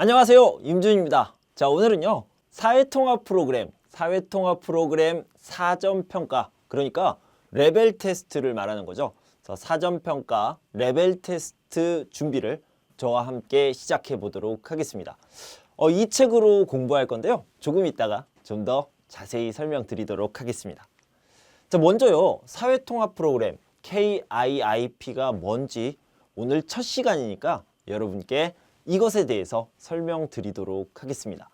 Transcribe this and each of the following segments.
안녕하세요, 임준입니다. 자, 오늘은요 사회통합 프로그램 사전평가, 그러니까 레벨 테스트를 말하는 거죠. 그래서 사전평가 레벨 테스트 준비를 저와 함께 시작해 보도록 하겠습니다. 이 책으로 공부할 건데요, 조금 있다가 좀 더 자세히 설명드리도록 하겠습니다. 자, 먼저요 사회통합 프로그램 KIIP가 뭔지 오늘 첫 시간이니까 여러분께 이것에 대해서 설명드리도록 하겠습니다.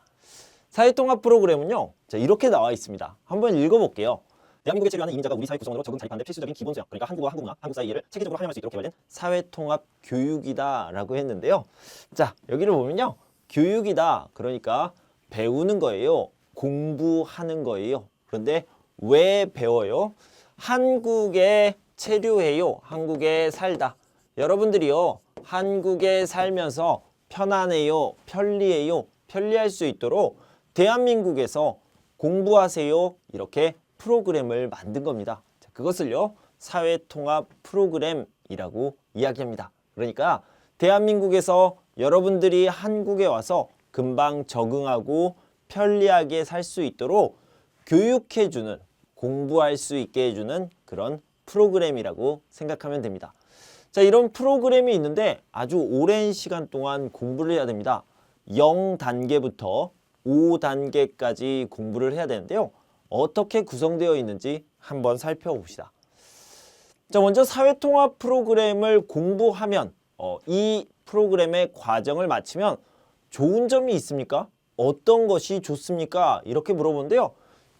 사회통합 프로그램은요, 자, 이렇게 나와 있습니다. 한번 읽어볼게요. 대한민국에 체류하는 이민자가 우리 사회 구성원으로 적응 자립하는 데 필수적인 기본 수양, 그러니까 한국어와 한국 문화, 한국 사회 이해를 체계적으로 활용할 수 있도록 개발된 사회통합 교육이다 라고 했는데요. 자, 여기를 보면요, 교육이다, 그러니까 배우는 거예요, 공부하는 거예요. 그런데 왜 배워요? 한국에 체류해요, 한국에 살다. 여러분들이요 한국에 살면서 편안해요, 편리해요, 편리할 수 있도록 대한민국에서 공부하세요, 이렇게 프로그램을 만든 겁니다. 자, 그것을요 사회통합 프로그램이라고 이야기합니다. 그러니까 대한민국에서 여러분들이 한국에 와서 금방 적응하고 편리하게 살 수 있도록 교육해주는, 공부할 수 있게 해주는 그런 프로그램이라고 생각하면 됩니다. 자, 이런 프로그램이 있는데 아주 오랜 시간 동안 공부를 해야 됩니다. 0단계부터 5단계까지 공부를 해야 되는데요. 어떻게 구성되어 있는지 한번 살펴봅시다. 자, 먼저 사회통합 프로그램을 공부하면 이 프로그램의 과정을 마치면 좋은 점이 있습니까? 어떤 것이 좋습니까? 이렇게 물어보는데요.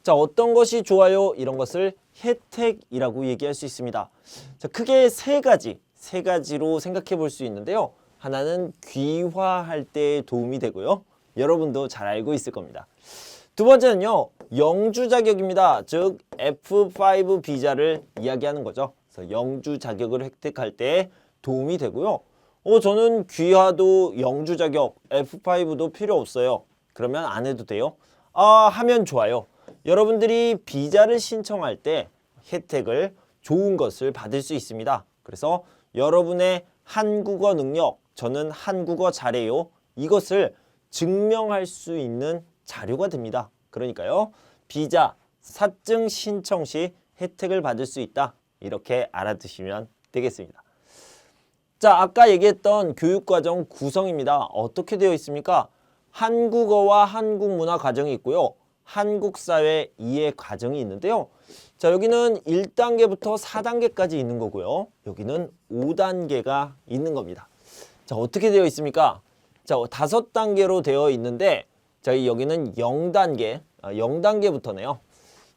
자, 어떤 것이 좋아요? 이런 것을 혜택이라고 얘기할 수 있습니다. 자, 크게 세 가지로 생각해 볼 수 있는데요. 하나는 귀화할 때 도움이 되고요. 여러분도 잘 알고 있을 겁니다. 두 번째는요, 영주 자격입니다. 즉 F5 비자를 이야기하는 거죠. 그래서 영주 자격을 획득할 때 도움이 되고요. 저는 귀화도 영주 자격 F5도 필요 없어요. 그러면 안 해도 돼요? 하면 좋아요. 여러분들이 비자를 신청할 때 혜택을, 좋은 것을 받을 수 있습니다. 그래서 여러분의 한국어 능력, 저는 한국어 잘해요, 이것을 증명할 수 있는 자료가 됩니다. 그러니까요, 비자, 사증 신청 시 혜택을 받을 수 있다, 이렇게 알아두시면 되겠습니다. 자, 아까 얘기했던 교육과정 구성입니다. 어떻게 되어 있습니까? 한국어와 한국 문화 과정이 있고요, 한국 사회 이해 과정이 있는데요. 자, 여기는 1단계부터 4단계까지 있는 거고요. 여기는 5단계가 있는 겁니다. 자, 어떻게 되어 있습니까? 자, 5단계로 되어 있는데, 자, 여기는 0단계, 0단계부터네요.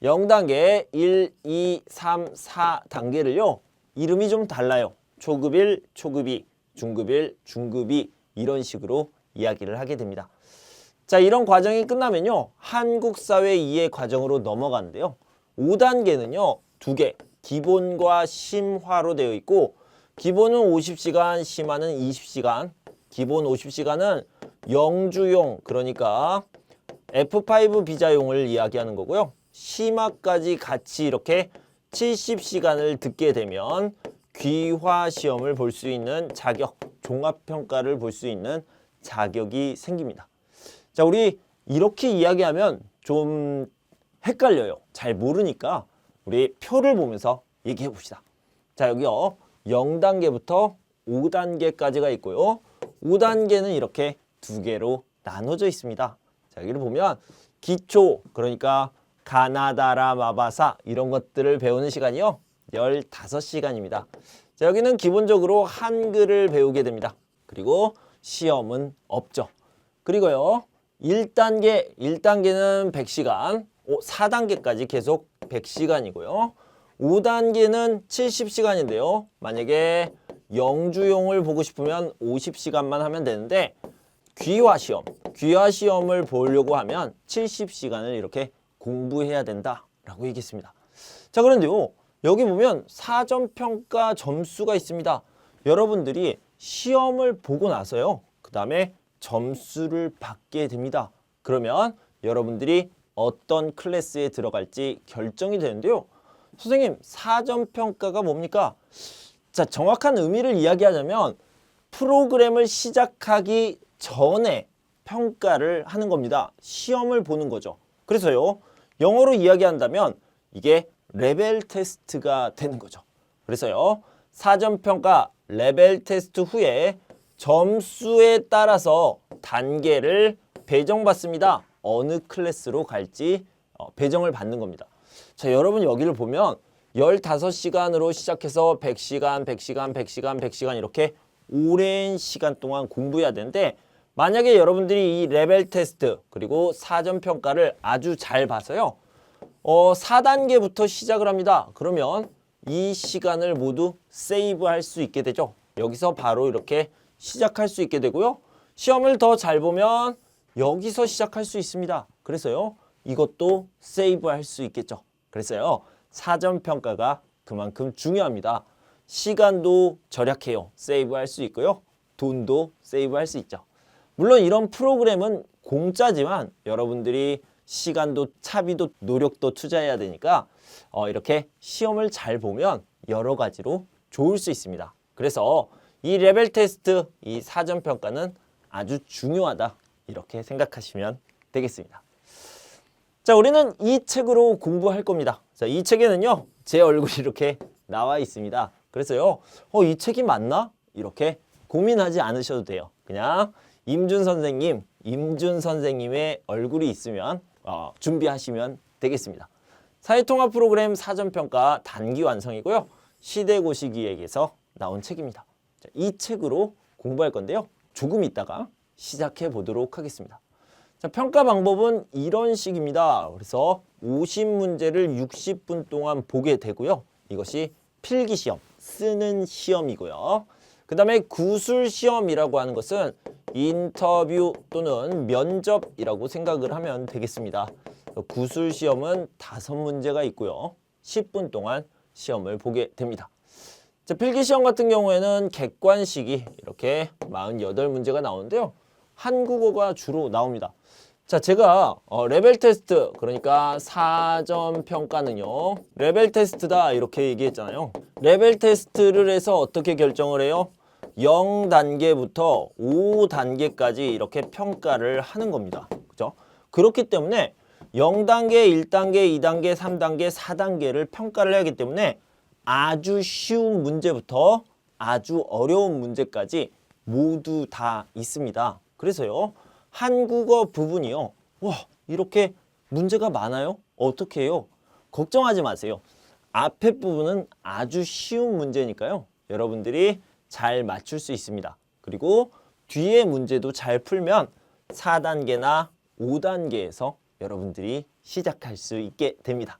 0단계 1, 2, 3, 4단계를요. 이름이 좀 달라요. 초급 1, 초급 2, 중급 1, 중급 2, 이런 식으로 이야기를 하게 됩니다. 자, 이런 과정이 끝나면요, 한국 사회 이해 과정으로 넘어가는데요. 5단계는요, 2개, 기본과 심화로 되어 있고, 기본은 50시간, 심화는 20시간. 기본 50시간은 영주용, 그러니까 F5 비자용을 이야기하는 거고요. 심화까지 같이 이렇게 70시간을 듣게 되면 귀화 시험을 볼 수 있는 자격, 종합평가를 볼 수 있는 자격이 생깁니다. 자, 우리 이렇게 이야기하면 좀 헷갈려요. 잘 모르니까 우리 표를 보면서 얘기해 봅시다. 자, 여기요 0단계부터 5단계까지가 있고요. 5단계는 이렇게 2개로 나눠져 있습니다. 자, 여기를 보면 기초, 그러니까 가나다라 마바사 이런 것들을 배우는 시간이요 15시간입니다. 자, 여기는 기본적으로 한글을 배우게 됩니다. 그리고 시험은 없죠. 그리고요 1단계는 100시간, 4단계까지 계속 100시간이고요. 5단계는 70시간인데요. 만약에 영주용을 보고 싶으면 50시간만 하면 되는데, 귀화 시험을 보려고 하면 70시간을 이렇게 공부해야 된다라고 얘기했습니다. 자, 그런데요, 여기 보면 사전평가 점수가 있습니다. 여러분들이 시험을 보고 나서요, 그 다음에 점수를 받게 됩니다. 그러면 여러분들이 어떤 클래스에 들어갈지 결정이 되는데요. 선생님, 사전평가가 뭡니까? 자, 정확한 의미를 이야기하자면 프로그램을 시작하기 전에 평가를 하는 겁니다. 시험을 보는 거죠. 그래서요, 영어로 이야기한다면 이게 레벨 테스트가 되는 거죠. 그래서요, 사전평가 레벨 테스트 후에 점수에 따라서 단계를 배정받습니다. 어느 클래스로 갈지 배정을 받는 겁니다. 자, 여러분 여기를 보면 15시간으로 시작해서 100시간, 100시간, 100시간, 100시간 이렇게 오랜 시간 동안 공부해야 되는데, 만약에 여러분들이 이 레벨 테스트 그리고 사전평가를 아주 잘 봐서요, 4단계부터 시작을 합니다. 그러면 이 시간을 모두 세이브할 수 있게 되죠. 여기서 바로 이렇게 시작할 수 있게 되고요. 시험을 더 잘 보면 여기서 시작할 수 있습니다. 그래서요, 이것도 세이브할 수 있겠죠. 그래서요, 사전평가가 그만큼 중요합니다. 시간도 절약해요. 세이브할 수 있고요. 돈도 세이브할 수 있죠. 물론 이런 프로그램은 공짜지만 여러분들이 시간도 차비도 노력도 투자해야 되니까 이렇게 시험을 잘 보면 여러 가지로 좋을 수 있습니다. 그래서 이 레벨 테스트, 이 사전평가는 아주 중요하다, 이렇게 생각하시면 되겠습니다. 자, 우리는 이 책으로 공부할 겁니다. 자, 이 책에는요, 제 얼굴이 이렇게 나와 있습니다. 그래서요, 이 책이 맞나? 이렇게 고민하지 않으셔도 돼요. 그냥 임준 선생님의 얼굴이 있으면 준비하시면 되겠습니다. 사회통합 프로그램 사전평가 단기 완성이고요. 시대고시기획에서 나온 책입니다. 자, 이 책으로 공부할 건데요. 조금 있다가 시작해 보도록 하겠습니다. 자, 평가 방법은 이런 식입니다. 그래서 50문제를 60분 동안 보게 되고요. 이것이 필기시험, 쓰는 시험이고요. 그 다음에 구술시험이라고 하는 것은 인터뷰 또는 면접이라고 생각을 하면 되겠습니다. 구술시험은 5문제가 있고요. 10분 동안 시험을 보게 됩니다. 자, 필기시험 같은 경우에는 객관식이 이렇게 48문제가 나오는데요. 한국어가 주로 나옵니다. 자, 제가 레벨 테스트, 그러니까 사전평가는요, 레벨 테스트다 이렇게 얘기했잖아요. 레벨 테스트를 해서 어떻게 결정을 해요? 0단계부터 5단계까지 이렇게 평가를 하는 겁니다. 그죠? 그렇기 때문에 0단계, 1단계, 2단계, 3단계, 4단계를 평가를 해야 하기 때문에 아주 쉬운 문제부터 아주 어려운 문제까지 모두 다 있습니다. 그래서요, 한국어 부분이요, 와, 이렇게 문제가 많아요? 어떻게 해요? 걱정하지 마세요. 앞에 부분은 아주 쉬운 문제니까요, 여러분들이 잘 맞출 수 있습니다. 그리고 뒤에 문제도 잘 풀면 4단계나 5단계에서 여러분들이 시작할 수 있게 됩니다.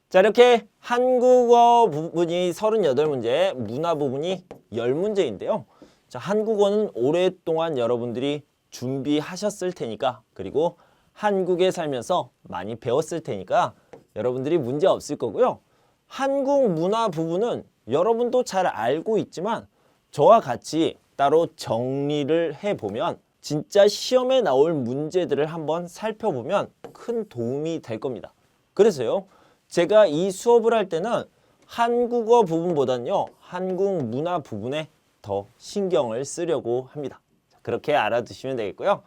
자, 이렇게 한국어 부분이 38문제, 문화 부분이 10문제인데요. 자, 한국어는 오랫동안 여러분들이 준비하셨을 테니까, 그리고 한국에 살면서 많이 배웠을 테니까 여러분들이 문제 없을 거고요. 한국 문화 부분은 여러분도 잘 알고 있지만 저와 같이 따로 정리를 해보면 진짜 시험에 나올 문제들을 한번 살펴보면 큰 도움이 될 겁니다. 그래서요, 제가 이 수업을 할 때는 한국어 부분보다는요, 한국 문화 부분에 더 신경을 쓰려고 합니다. 그렇게 알아두시면 되겠고요.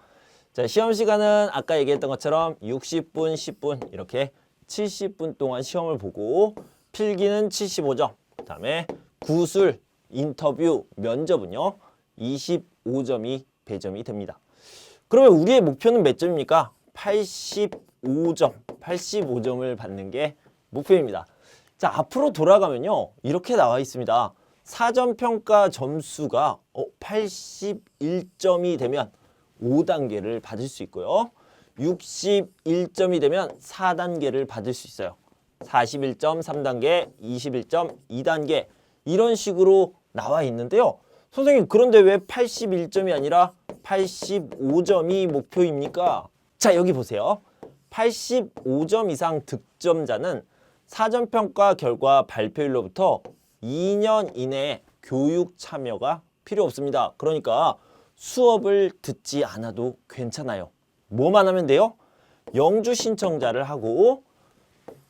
자, 시험 시간은 아까 얘기했던 것처럼 60분, 10분 이렇게 70분 동안 시험을 보고, 필기는 75점, 그 다음에 구술, 인터뷰, 면접은요 25점이 배점이 됩니다. 그러면 우리의 목표는 몇 점입니까? 85점을 받는 게 목표입니다. 자, 앞으로 돌아가면요, 이렇게 나와 있습니다. 사전평가 점수가 81점이 되면 5단계를 받을 수 있고요. 61점이 되면 4단계를 받을 수 있어요. 41점 3단계, 21점 2단계 이런 식으로 나와 있는데요. 선생님, 그런데 왜 81점이 아니라 85점이 목표입니까? 자, 여기 보세요. 85점 이상 득점자는 사전평가 결과 발표일로부터 2년 이내에 교육 참여가 필요 없습니다. 그러니까 수업을 듣지 않아도 괜찮아요. 뭐만 하면 돼요? 영주 신청자를 하고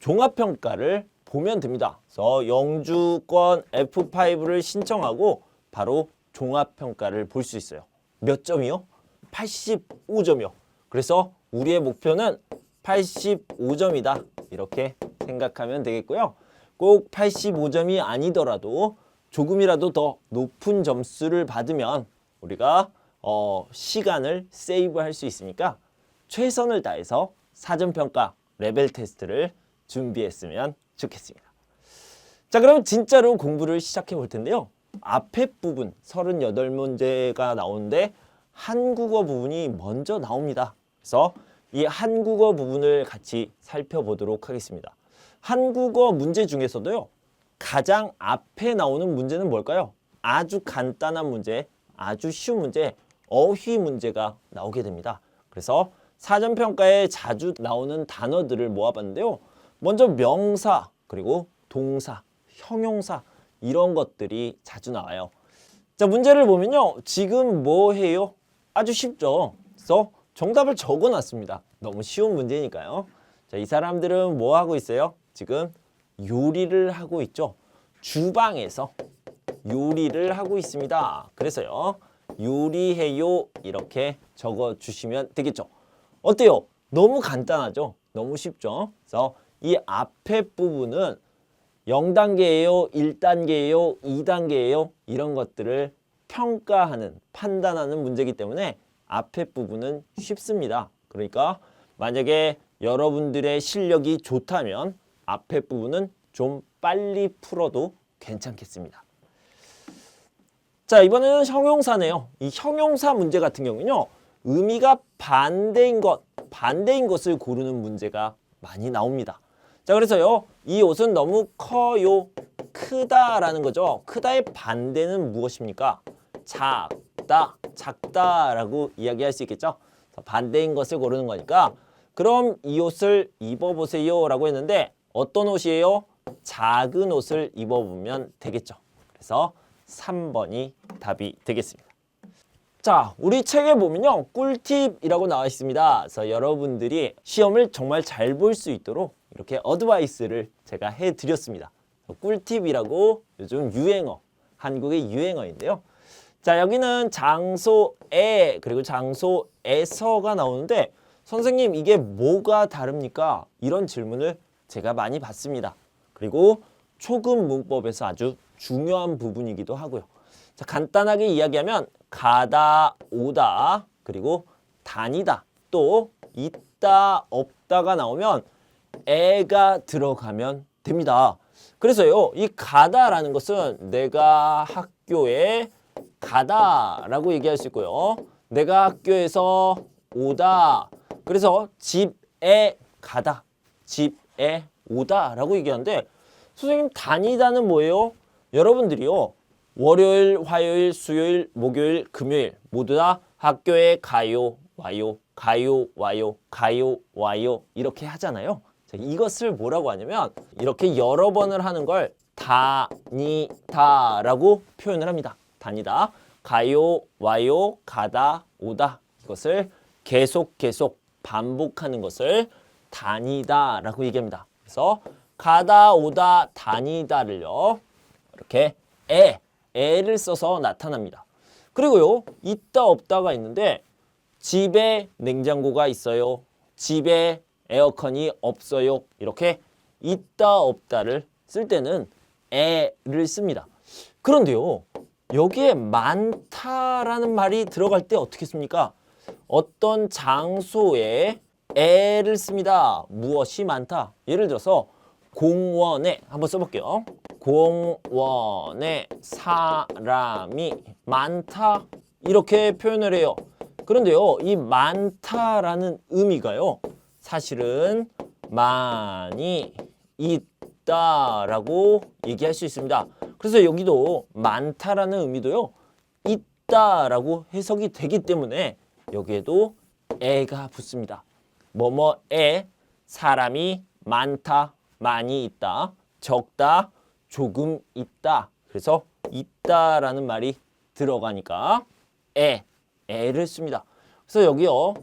종합평가를 보면 됩니다. 그래서 영주권 F5를 신청하고 바로 종합평가를 볼 수 있어요. 몇 점이요? 85점이요. 그래서 우리의 목표는 85점이다. 이렇게 생각하면 되겠고요. 꼭 85점이 아니더라도 조금이라도 더 높은 점수를 받으면 우리가 시간을 세이브할 수 있으니까 최선을 다해서 사전평가 레벨 테스트를 준비했으면 좋겠습니다. 자, 그럼 진짜로 공부를 시작해 볼 텐데요. 앞에 부분 38문제가 나오는데 한국어 부분이 먼저 나옵니다. 그래서 이 한국어 부분을 같이 살펴보도록 하겠습니다. 한국어 문제 중에서도요. 가장 앞에 나오는 문제는 뭘까요? 아주 간단한 문제, 아주 쉬운 문제, 어휘 문제가 나오게 됩니다. 그래서 사전평가에 자주 나오는 단어들을 모아봤는데요. 먼저 명사, 그리고 동사, 형용사 이런 것들이 자주 나와요. 자, 문제를 보면요. 지금 뭐 해요? 아주 쉽죠? 그래서 정답을 적어놨습니다. 너무 쉬운 문제니까요. 자, 이 사람들은 뭐 하고 있어요? 지금 요리를 하고 있죠. 주방에서 요리를 하고 있습니다. 그래서요. 요리해요 이렇게 적어주시면 되겠죠. 어때요? 너무 간단하죠? 너무 쉽죠? 그래서 이 앞에 부분은 0단계예요, 1단계예요, 2단계예요 이런 것들을 평가하는, 판단하는 문제이기 때문에 앞에 부분은 쉽습니다. 그러니까 만약에 여러분들의 실력이 좋다면 앞에 부분은 좀 빨리 풀어도 괜찮겠습니다. 자, 이번에는 형용사네요. 이 형용사 문제 같은 경우는요. 의미가 반대인 것을 고르는 문제가 많이 나옵니다. 자, 그래서요. 이 옷은 너무 커요. 크다라는 거죠. 크다의 반대는 무엇입니까? 작다, 작다라고 이야기할 수 있겠죠. 반대인 것을 고르는 거니까 그럼 이 옷을 입어보세요 라고 했는데 어떤 옷이에요? 작은 옷을 입어보면 되겠죠. 그래서 3번이 답이 되겠습니다. 자, 우리 책에 보면요. 꿀팁이라고 나와 있습니다. 그래서 여러분들이 시험을 정말 잘 볼 수 있도록 이렇게 어드바이스를 제가 해드렸습니다. 꿀팁이라고 요즘 유행어, 한국의 유행어인데요. 자, 여기는 장소에 그리고 장소에서가 나오는데 선생님 이게 뭐가 다릅니까? 이런 질문을 제가 많이 받습니다. 그리고 초급 문법에서 아주 중요한 부분이기도 하고요. 자, 간단하게 이야기하면 가다, 오다, 그리고 다니다, 또 있다, 없다가 나오면 에가 들어가면 됩니다. 그래서요, 이 가다라는 것은 내가 학교에 가다라고 얘기할 수 있고요. 내가 학교에서 오다. 그래서 집에 가다, 집에 오다라고 얘기하는데 선생님 다니다는 뭐예요? 여러분들이요. 월요일, 화요일, 수요일, 목요일, 금요일 모두 다 학교에 가요, 와요, 가요, 와요, 가요, 와요 이렇게 하잖아요. 자, 이것을 뭐라고 하냐면 이렇게 여러 번을 하는 걸 다니다라고 표현을 합니다. 다니다, 가요, 와요, 가다, 오다 이것을 계속 반복하는 것을 다니다라고 얘기합니다. 그래서 가다, 오다, 다니다를요. 이렇게 에를 써서 나타납니다. 그리고요. 있다, 없다가 있는데 집에 냉장고가 있어요. 집에 에어컨이 없어요. 이렇게 있다, 없다를 쓸 때는 에를 씁니다. 그런데요. 여기에 많다라는 말이 들어갈 때 어떻게 씁니까? 어떤 장소에 에를 씁니다. 무엇이 많다. 예를 들어서 공원에 한번 써볼게요. 공원에 사람이 많다 이렇게 표현을 해요. 그런데요, 이 많다라는 의미가요, 사실은 많이 있다라고 얘기할 수 있습니다. 그래서 여기도 많다라는 의미도요, 있다라고 해석이 되기 때문에 여기에도 에가 붙습니다. 뭐뭐에 사람이 많다, 많이 있다, 적다, 조금 있다. 그래서 있다라는 말이 들어가니까 에를 씁니다. 그래서 여기요.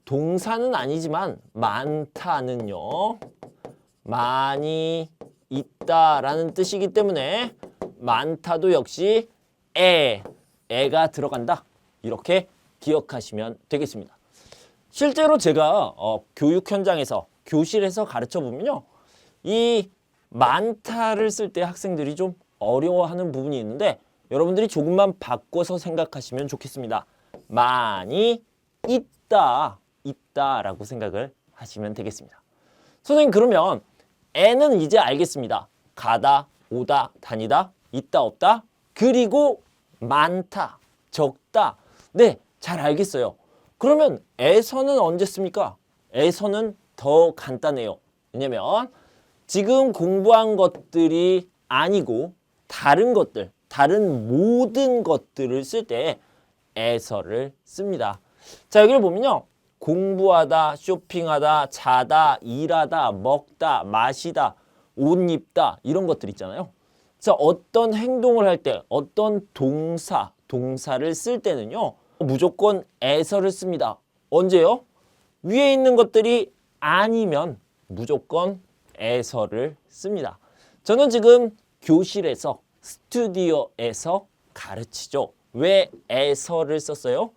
동사는 아니지만 많다는요. 많이 있다라는 뜻이기 때문에 많다도 역시 에가 들어간다. 이렇게 기억하시면 되겠습니다. 실제로 제가 교육 현장에서 교실에서 가르쳐 보면요. 이 많다를 쓸 때 학생들이 좀 어려워하는 부분이 있는데 여러분들이 조금만 바꿔서 생각하시면 좋겠습니다. 많이 있다라고 생각을 하시면 되겠습니다. 선생님 그러면 N은 이제 알겠습니다. 가다, 오다, 다니다, 있다, 없다, 그리고 많다, 적다. 네, 잘 알겠어요. 그러면 에서는 언제 씁니까? 에서는 더 간단해요. 왜냐면 지금 공부한 것들이 아니고 다른 것들, 다른 모든 것들을 쓸 때 에서를 씁니다. 자, 여기를 보면요. 공부하다, 쇼핑하다, 자다, 일하다, 먹다, 마시다, 옷 입다 이런 것들 있잖아요. 자, 어떤 행동을 할 때, 어떤 동사를 쓸 때는요. 무조건 에서를 씁니다. 언제요? 위에 있는 것들이 아니면 무조건 에서를 씁니다. 저는 지금 교실에서, 스튜디오에서 가르치죠. 왜 에서를 썼어요?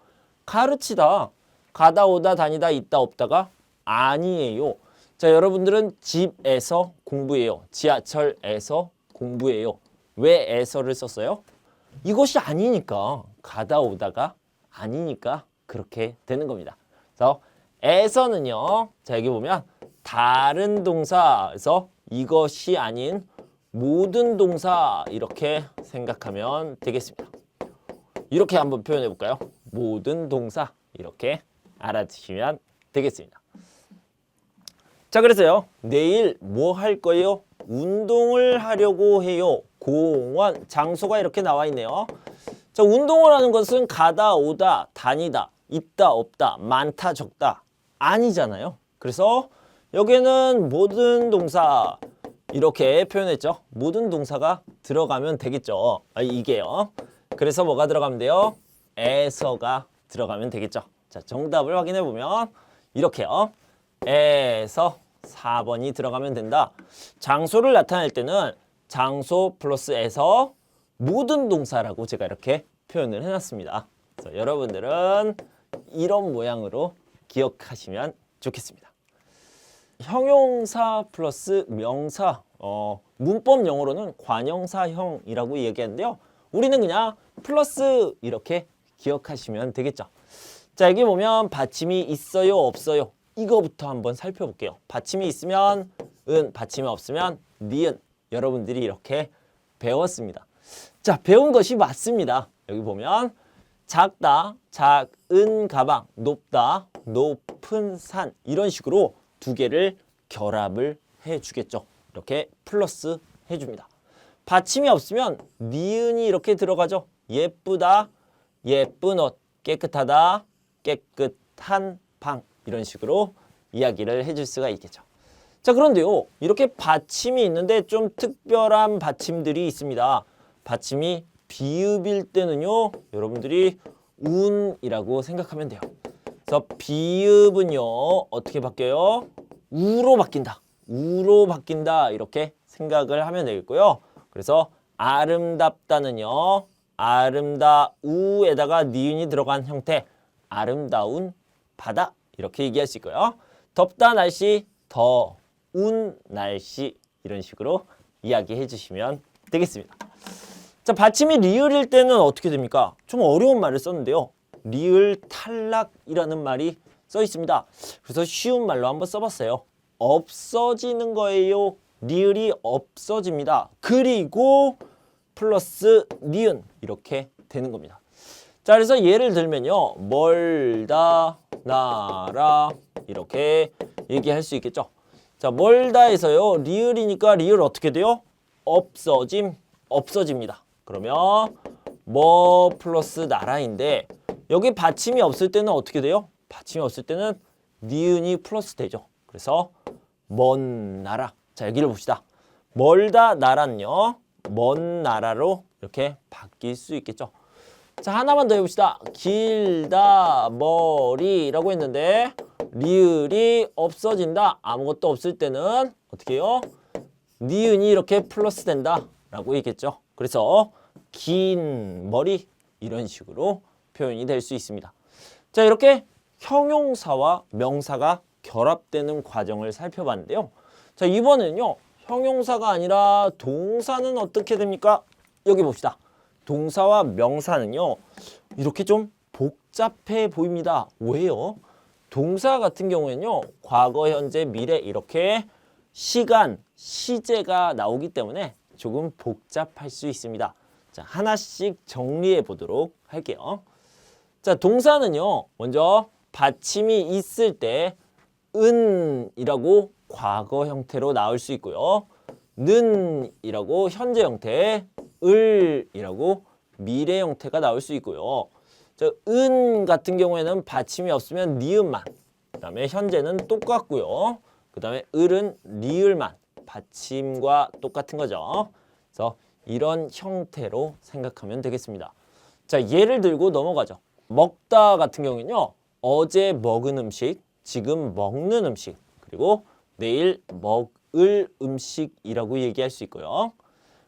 가르치다, 가다 오다 다니다 있다 없다가 아니에요. 자, 여러분들은 집에서 공부해요. 지하철에서 공부해요. 왜 에서를 썼어요? 이것이 아니니까, 가다 오다가 아니니까 그렇게 되는 겁니다. 그래서 에서는요. 자, 여기 보면 다른 동사에서 이것이 아닌 모든 동사 이렇게 생각하면 되겠습니다. 이렇게 한번 표현해 볼까요? 모든 동사 이렇게 알아두시면 되겠습니다. 자, 그래서요. 내일 뭐 할 거예요? 운동을 하려고 해요. 공원, 장소가 이렇게 나와 있네요. 자, 운동을 하는 것은 가다, 오다, 다니다, 있다, 없다, 많다, 적다 아니잖아요. 그래서 여기에는 모든 동사 이렇게 표현했죠. 모든 동사가 들어가면 되겠죠. 이게요. 그래서 뭐가 들어가면 돼요? 에서가 들어가면 되겠죠. 자, 정답을 확인해 보면 이렇게요. 에서 4번이 들어가면 된다. 장소를 나타낼 때는 장소 플러스 에서 모든 동사라고 제가 이렇게 표현을 해놨습니다. 그래서 여러분들은 이런 모양으로 기억하시면 좋겠습니다. 형용사 플러스 명사, 문법 용어로는 관형사형이라고 얘기하는데요. 우리는 그냥 플러스 이렇게 기억하시면 되겠죠. 자, 여기 보면 받침이 있어요, 없어요? 이거부터 한번 살펴볼게요. 받침이 있으면 은, 받침이 없으면 니은. 여러분들이 이렇게 배웠습니다. 자, 배운 것이 맞습니다. 여기 보면 작다, 작은 가방, 높다, 높은 산 이런 식으로 두 개를 결합을 해주겠죠. 이렇게 플러스 해줍니다. 받침이 없으면 니은이 이렇게 들어가죠. 예쁘다, 예쁜 옷, 깨끗하다, 깨끗한 방 이런 식으로 이야기를 해줄 수가 있겠죠. 자, 그런데요. 이렇게 받침이 있는데 좀 특별한 받침들이 있습니다. 받침이 비읍일 때는요. 여러분들이 운이라고 생각하면 돼요. 그래서 비읍은요. 어떻게 바뀌어요? 우로 바뀐다. 우로 바뀐다. 이렇게 생각을 하면 되겠고요. 그래서 아름답다는요. 아름다우에다가 니은이 들어간 형태. 아름다운 바다. 이렇게 얘기할 수 있고요. 덥다 날씨, 더운 날씨 이런 식으로 이야기해 주시면 되겠습니다. 자, 받침이 리을일 때는 어떻게 됩니까? 좀 어려운 말을 썼는데요. 리을 탈락이라는 말이 써 있습니다. 그래서 쉬운 말로 한번 써봤어요. 없어지는 거예요. 리을이 없어집니다. 그리고 플러스 니은 이렇게 되는 겁니다. 자, 그래서 예를 들면요. 멀다, 나라 이렇게 얘기할 수 있겠죠. 자, 멀다에서요. 리을이니까 리을 어떻게 돼요? 없어짐, 없어집니다. 그러면 뭐 플러스 나라인데 여기 받침이 없을 때는 어떻게 돼요? 받침이 없을 때는 니은이 플러스 되죠. 그래서 먼 나라. 자, 여기를 봅시다. 멀다 나라는요. 먼 나라로 이렇게 바뀔 수 있겠죠. 자, 하나만 더 해봅시다. 길다 머리라고 했는데 리을이 없어진다. 아무것도 없을 때는 어떻게 해요? 니은이 이렇게 플러스 된다 라고 얘기했죠. 그래서 긴 머리 이런 식으로 표현이 될 수 있습니다. 자, 이렇게 형용사와 명사가 결합되는 과정을 살펴봤는데요. 자, 이번에는요. 형용사가 아니라 동사는 어떻게 됩니까? 여기 봅시다. 동사와 명사는요. 이렇게 좀 복잡해 보입니다. 왜요? 동사 같은 경우에는요. 과거, 현재, 미래 이렇게 시간, 시제가 나오기 때문에 조금 복잡할 수 있습니다. 자, 하나씩 정리해 보도록 할게요. 자, 동사는요. 먼저 받침이 있을 때 은이라고 과거 형태로 나올 수 있고요. 는이라고 현재 형태, 을이라고 미래 형태가 나올 수 있고요. 자, 은 같은 경우에는 받침이 없으면 니은만, 그 다음에 현재는 똑같고요. 그 다음에 을은 리을만, 받침과 똑같은 거죠. 그래서 이런 형태로 생각하면 되겠습니다. 자, 예를 들고 넘어가죠. 먹다 같은 경우는요. 어제 먹은 음식, 지금 먹는 음식, 그리고 내일 먹을 음식이라고 얘기할 수 있고요.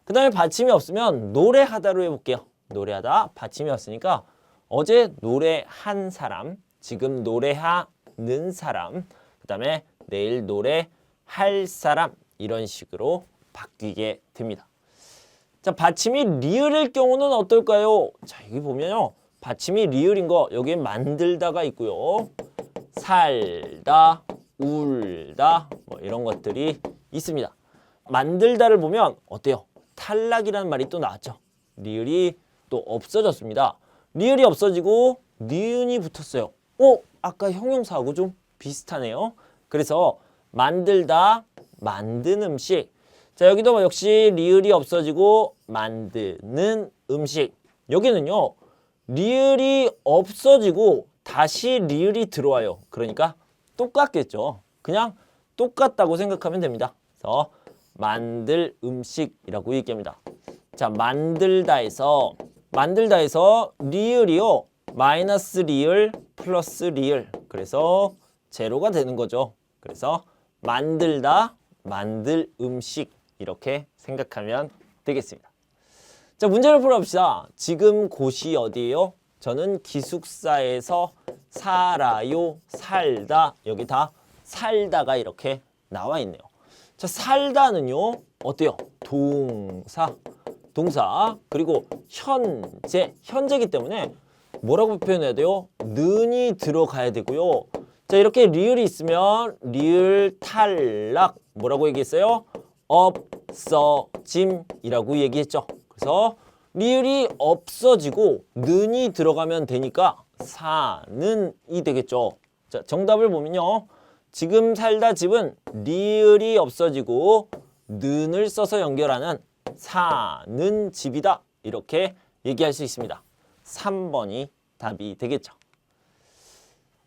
그 다음에 받침이 없으면 노래하다로 해볼게요. 노래하다 받침이 없으니까 어제 노래한 사람, 지금 노래하는 사람, 그 다음에 내일 노래할 사람 이런 식으로 바뀌게 됩니다. 자, 받침이 리을일 경우는 어떨까요? 자, 여기 보면요. 받침이 리을인 거 여기에 만들다가 있고요. 살다, 울다 뭐 이런 것들이 있습니다. 만들다를 보면 어때요? 탈락이라는 말이 또 나왔죠. 리을이 또 없어졌습니다. 리을이 없어지고 니은이 붙었어요. 아까 형용사하고 좀 비슷하네요. 그래서 만들다, 만든 음식. 자, 여기도 역시 리을이 없어지고 만드는 음식. 여기는요. 리을이 없어지고 다시 리을이 들어와요. 그러니까 똑같겠죠. 그냥 똑같다고 생각하면 됩니다. 그래서 만들 음식이라고 얘기합니다. 자, 만들다에서 리을이요. 마이너스 리을 플러스 리을. 그래서 제로가 되는 거죠. 그래서 만들다, 만들 음식 이렇게 생각하면 되겠습니다. 자, 문제를 풀어봅시다. 지금 곳이 어디예요? 저는 기숙사에서 살아요, 살다. 여기 다 살다가 이렇게 나와 있네요. 자, 살다는요. 어때요? 동사. 그리고 현재이기 때문에 뭐라고 표현해야 돼요? 는이 들어가야 되고요. 자, 이렇게 리을이 있으면 리을 탈락 뭐라고 얘기했어요? 없어짐이라고 얘기했죠. 그래서 리을이 없어지고 는이 들어가면 되니까 사는이 되겠죠. 자, 정답을 보면요. 지금 살다 집은 리을이 없어지고 는을 써서 연결하는 사는 집이다. 이렇게 얘기할 수 있습니다. 3번이 답이 되겠죠.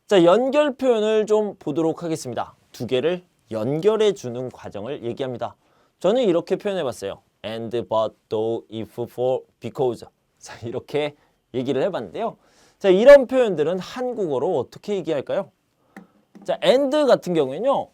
자, 연결 표현을 좀 보도록 하겠습니다. 두 개를 연결해 주는 과정을 얘기합니다. 저는 이렇게 표현해 봤어요. and, but, though, if, for, because. 자, 이렇게 얘기를 해봤는데요. 자, 이런 표현들은 한국어로 어떻게 얘기할까요? 자, and 같은 경우에는요.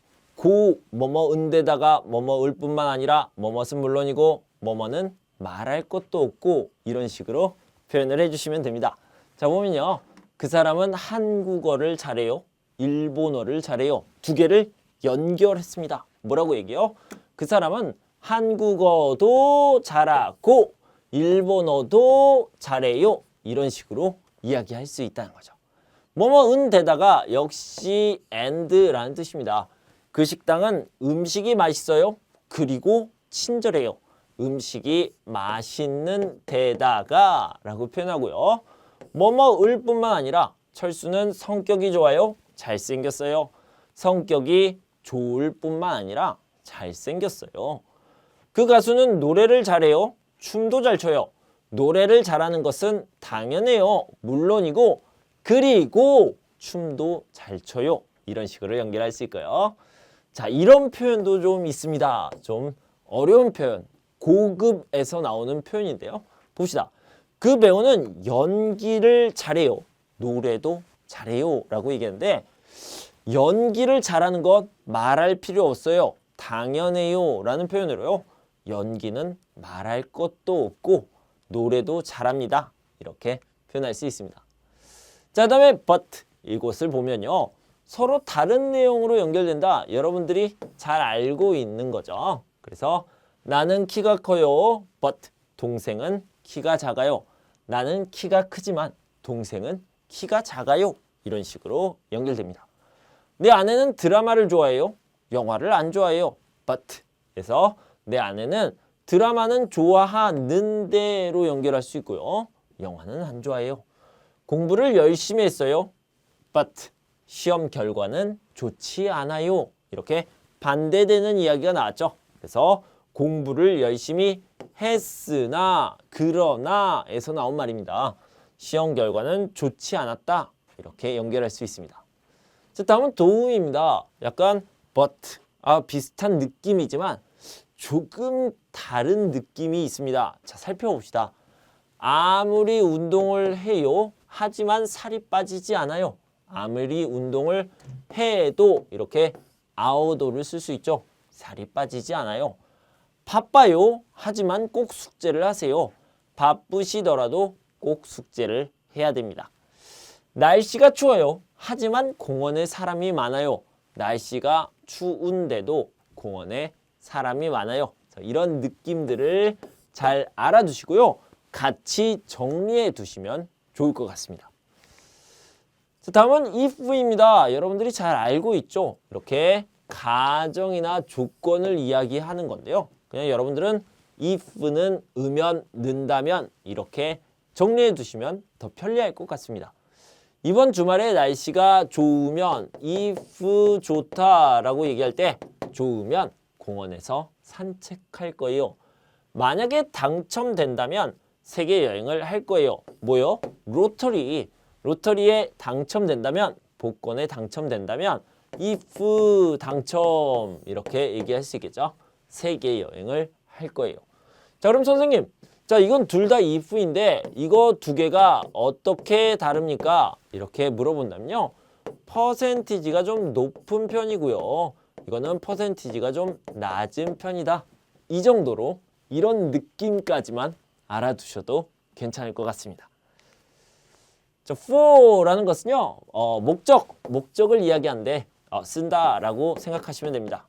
뭐뭐은데다가 뭐뭐을 뿐만 아니라 뭐뭇은 물론이고 뭐뭐는 말할 것도 없고 이런 식으로 표현을 해주시면 됩니다. 자, 보면요. 그 사람은 한국어를 잘해요. 일본어를 잘해요. 두 개를 연결했습니다. 뭐라고 얘기해요? 그 사람은 한국어도 잘하고 일본어도 잘해요. 이런 식으로 이야기할 수 있다는 거죠. 뭐뭐은 데다가 역시 and라는 뜻입니다. 그 식당은 음식이 맛있어요. 그리고 친절해요. 음식이 맛있는 데다가 라고 표현하고요. 뭐뭐을 뿐만 아니라 철수는 성격이 좋아요. 잘생겼어요. 성격이 좋을 뿐만 아니라 잘생겼어요. 그 가수는 노래를 잘해요. 춤도 잘 춰요. 노래를 잘하는 것은 당연해요. 물론이고 그리고 춤도 잘 춰요. 이런 식으로 연결할 수 있고요. 자, 이런 표현도 좀 있습니다. 좀 어려운 표현, 고급에서 나오는 표현인데요. 봅시다. 그 배우는 연기를 잘해요. 노래도 잘해요. 라고 얘기했는데 연기를 잘하는 것 말할 필요 없어요. 당연해요. 라는 표현으로요. 연기는 말할 것도 없고 노래도 잘합니다. 이렇게 표현할 수 있습니다. 자, 다음에 but 이곳을 보면요. 서로 다른 내용으로 연결된다. 여러분들이 잘 알고 있는 거죠. 그래서 나는 키가 커요. but 동생은 키가 작아요. 나는 키가 크지만 동생은 키가 작아요. 이런 식으로 연결됩니다. 내 아내는 드라마를 좋아해요. 영화를 안 좋아해요. but 그래서 내 아내는 드라마는 좋아하는데로 연결할 수 있고요. 영화는 안 좋아해요. 공부를 열심히 했어요. but 시험 결과는 좋지 않아요. 이렇게 반대되는 이야기가 나왔죠. 그래서 공부를 열심히 했으나 그러나 에서 나온 말입니다. 시험 결과는 좋지 않았다. 이렇게 연결할 수 있습니다. 자, 다음은 도움입니다. 약간 but 비슷한 느낌이지만 조금 다른 느낌이 있습니다. 자, 살펴봅시다. 아무리 운동을 해요. 하지만 살이 빠지지 않아요. 아무리 운동을 해도 이렇게 아웃도를 쓸 수 있죠. 살이 빠지지 않아요. 바빠요. 하지만 꼭 숙제를 하세요. 바쁘시더라도 꼭 숙제를 해야 됩니다. 날씨가 추워요. 하지만 공원에 사람이 많아요. 날씨가 추운데도 공원에 사람이 많아요. 이런 느낌들을 잘 알아두시고요. 같이 정리해 두시면 좋을 것 같습니다. 자, 다음은 if입니다. 여러분들이 잘 알고 있죠? 이렇게 가정이나 조건을 이야기하는 건데요. 그냥 여러분들은 if는 으면, 는다면 이렇게 정리해 두시면 더 편리할 것 같습니다. 이번 주말에 날씨가 좋으면 if 좋다라고 얘기할 때 좋으면 공원에서 산책할 거예요. 만약에 당첨된다면 세계 여행을 할 거예요. 뭐요? 로터리에 당첨된다면 복권에 당첨된다면 if 당첨 이렇게 얘기할 수 있겠죠. 세계 여행을 할 거예요. 자, 그럼 선생님, 자, 이건 둘 다 if인데 이거 두 개가 어떻게 다릅니까? 이렇게 물어본다면요. 퍼센티지가 좀 높은 편이고요. 이거는 퍼센티지가 좀 낮은 편이다. 이 정도로 이런 느낌까지만 알아두셔도 괜찮을 것 같습니다. 자, for라는 것은요, 목적을 이야기하는데 쓴다라고 생각하시면 됩니다.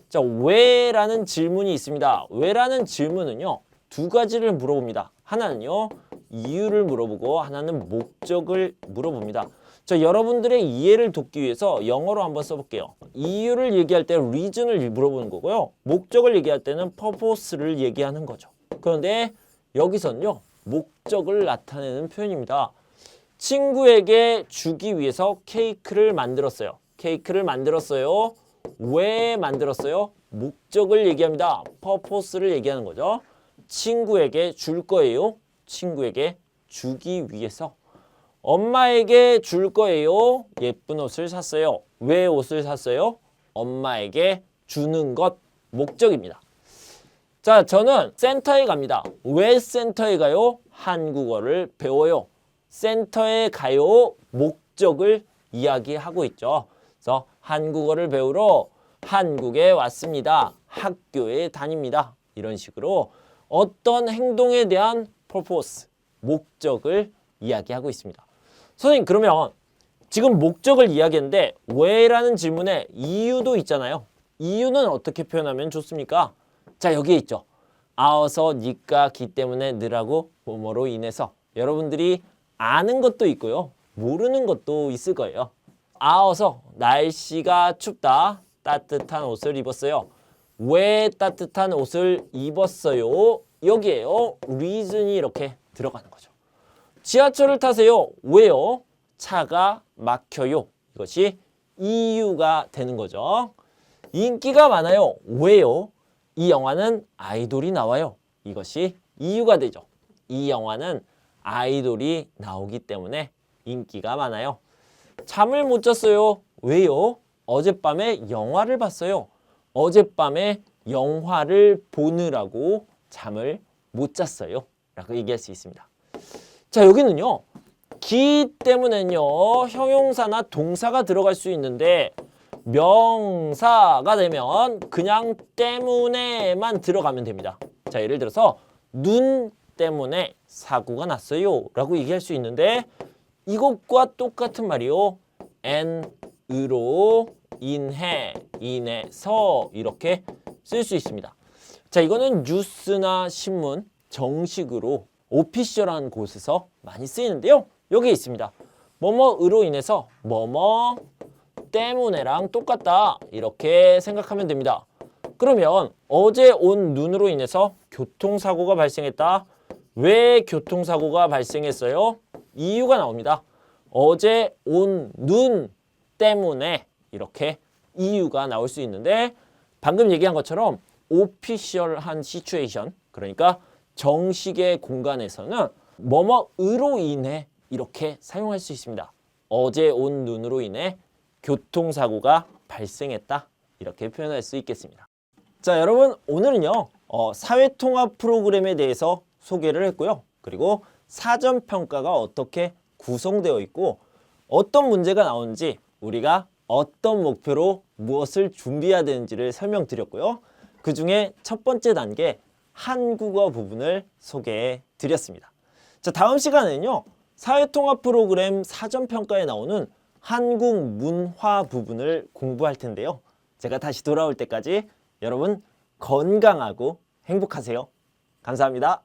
자, 왜라는 질문이 있습니다. 왜라는 질문은요, 두 가지를 물어봅니다. 하나는요, 이유를 물어보고 하나는 목적을 물어봅니다. 자, 여러분들의 이해를 돕기 위해서 영어로 한번 써볼게요. 이유를 얘기할 때 reason을 물어보는 거고요. 목적을 얘기할 때는 purpose를 얘기하는 거죠. 그런데 여기서는요, 목적을 나타내는 표현입니다. 친구에게 주기 위해서 케이크를 만들었어요. 케이크를 만들었어요. 왜 만들었어요? 목적을 얘기합니다. purpose를 얘기하는 거죠. 친구에게 줄 거예요. 친구에게 주기 위해서. 엄마에게 줄 거예요. 예쁜 옷을 샀어요. 왜 옷을 샀어요? 엄마에게 주는 것, 목적입니다. 자, 저는 센터에 갑니다. 왜 센터에 가요? 한국어를 배워요. 센터에 가요. 목적을 이야기하고 있죠. 그래서 한국어를 배우러 한국에 왔습니다. 학교에 다닙니다. 이런 식으로 어떤 행동에 대한 purpose, 목적을 이야기하고 있습니다. 선생님, 그러면 지금 목적을 이야기했는데 왜라는 질문에 이유도 있잖아요. 이유는 어떻게 표현하면 좋습니까? 자, 여기에 있죠. 아어서, 니까, 기 때문에, 느라고, 뭐뭐로 인해서. 여러분들이 아는 것도 있고요. 모르는 것도 있을 거예요. 아어서, 날씨가 춥다. 따뜻한 옷을 입었어요. 왜 따뜻한 옷을 입었어요? 여기에요. reason이 이렇게 들어가는 거죠. 지하철을 타세요. 왜요? 차가 막혀요. 이것이 이유가 되는 거죠. 인기가 많아요. 왜요? 이 영화는 아이돌이 나와요. 이것이 이유가 되죠. 이 영화는 아이돌이 나오기 때문에 인기가 많아요. 잠을 못 잤어요. 왜요? 어젯밤에 영화를 봤어요. 어젯밤에 영화를 보느라고 잠을 못 잤어요. 라고 얘기할 수 있습니다. 자, 여기는요. 기 때문에는요. 형용사나 동사가 들어갈 수 있는데 명사가 되면 그냥 때문에만 들어가면 됩니다. 자, 예를 들어서 눈 때문에 사고가 났어요. 라고 얘기할 수 있는데 이것과 똑같은 말이요. n으로 인해, 인해서 이렇게 쓸 수 있습니다. 자, 이거는 뉴스나 신문, 정식으로 오피셜한 곳에서 많이 쓰이는데요. 여기 있습니다. 뭐뭐으로 인해서 뭐뭐 때문에랑 똑같다 이렇게 생각하면 됩니다. 그러면 어제 온 눈으로 인해서 교통사고가 발생했다. 왜 교통사고가 발생했어요? 이유가 나옵니다. 어제 온 눈 때문에 이렇게 이유가 나올 수 있는데 방금 얘기한 것처럼 오피셜한 시츄에이션, 그러니까 정식의 공간에서는 뭐뭐으로 인해 이렇게 사용할 수 있습니다. 어제 온 눈으로 인해 교통사고가 발생했다. 이렇게 표현할 수 있겠습니다. 자, 여러분 오늘은요. 사회통합 프로그램에 대해서 소개를 했고요. 그리고 사전평가가 어떻게 구성되어 있고 어떤 문제가 나오는지 우리가 어떤 목표로 무엇을 준비해야 되는지를 설명드렸고요. 그 중에 첫 번째 단계 한국어 부분을 소개해 드렸습니다. 자, 다음 시간에는요. 사회통합 프로그램 사전평가에 나오는 한국 문화 부분을 공부할 텐데요. 제가 다시 돌아올 때까지 여러분 건강하고 행복하세요. 감사합니다.